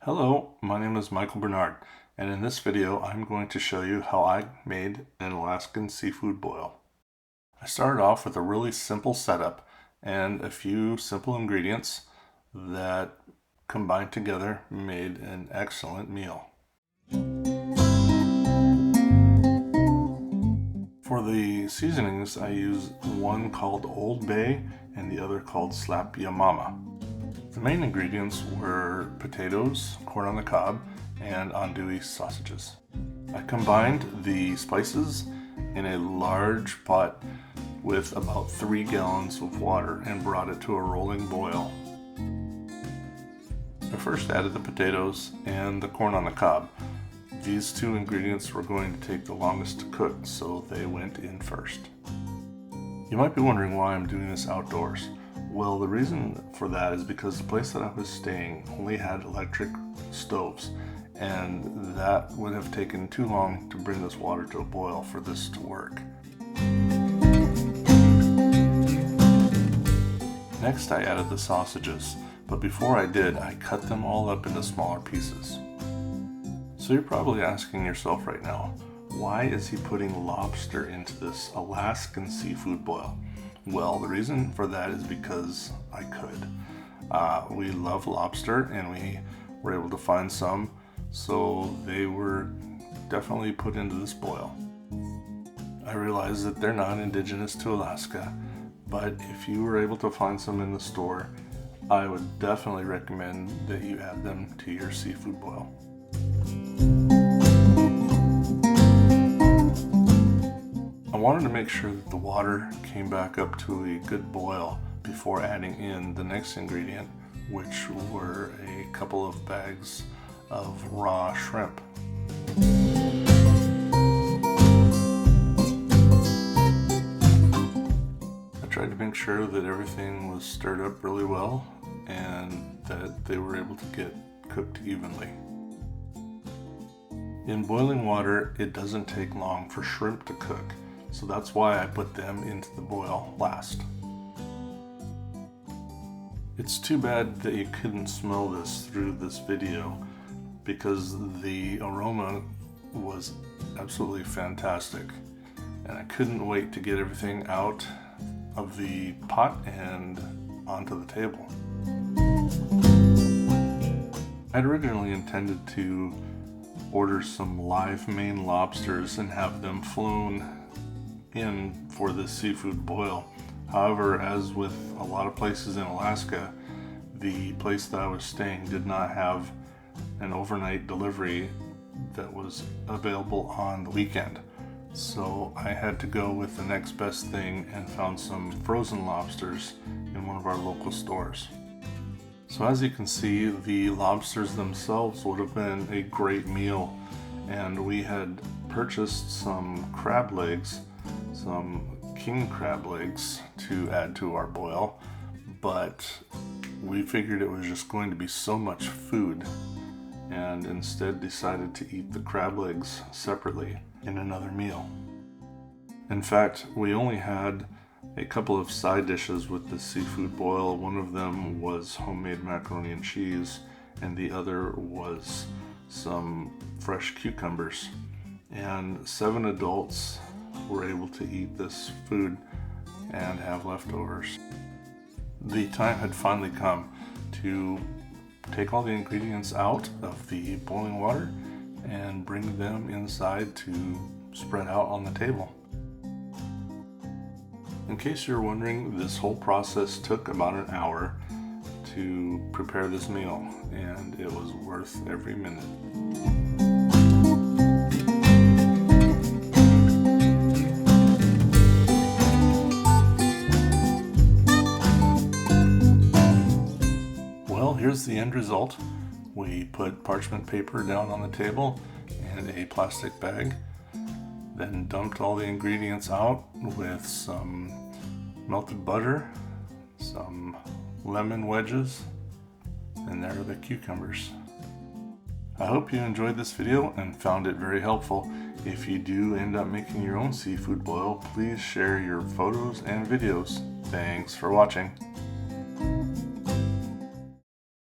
Hello, my name is Michael Bernard, and in this video I'm going to show you how I made an Alaskan seafood boil. I started off with a really simple setup and a few simple ingredients that combined together made an excellent meal. For the seasonings, I use one called Old Bay and the other called Slap Ya Mama. The main ingredients were potatoes, corn on the cob, and andouille sausages. I combined the spices in a large pot with about 3 gallons of water and brought it to a rolling boil. I first added the potatoes and the corn on the cob. These two ingredients were going to take the longest to cook, so they went in first. You might be wondering why I'm doing this outdoors. Well, the reason for that is because the place that I was staying only had electric stoves, and that would have taken too long to bring this water to a boil for this to work. Next, I added the sausages, but before I did, I cut them all up into smaller pieces. So you're probably asking yourself right now, why is he putting lobster into this Alaskan seafood boil? Well, the reason for that is because I could. We love lobster and we were able to find some, so they were definitely put into this boil. I realize that they're not indigenous to Alaska, but if you were able to find some in the store, I would definitely recommend that you add them to your seafood boil. I wanted to make sure that the water came back up to a good boil before adding in the next ingredient, which were a couple of bags of raw shrimp. I tried to make sure that everything was stirred up really well and that they were able to get cooked evenly. In boiling water, it doesn't take long for shrimp to cook, so that's why I put them into the boil last. It's too bad that you couldn't smell this through this video because the aroma was absolutely fantastic, and I couldn't wait to get everything out of the pot and onto the table. I'd originally intended to order some live Maine lobsters and have them flown in for this seafood boil. However, as with a lot of places in Alaska, the place that I was staying did not have an overnight delivery that was available on the weekend. So I had to go with the next best thing and found some frozen lobsters in one of our local stores. So as you can see, the lobsters themselves would have been a great meal, and we had purchased some crab legs, some king crab legs to add to our boil, but we figured it was just going to be so much food and instead decided to eat the crab legs separately in another meal. In fact, we only had a couple of side dishes with the seafood boil. One of them was homemade macaroni and cheese, and the other was some fresh cucumbers. And 7 adults were able to eat this food and have leftovers. The time had finally come to take all the ingredients out of the boiling water and bring them inside to spread out on the table. In case you're wondering, this whole process took about an hour to prepare this meal, and it was worth every minute. Well, here's the end result. We put parchment paper down on the table and a plastic bag, then dumped all the ingredients out with some melted butter, some lemon wedges, and there are the cucumbers. I hope you enjoyed this video and found it very helpful. If you do end up making your own seafood boil, please share your photos and videos. Thanks for watching.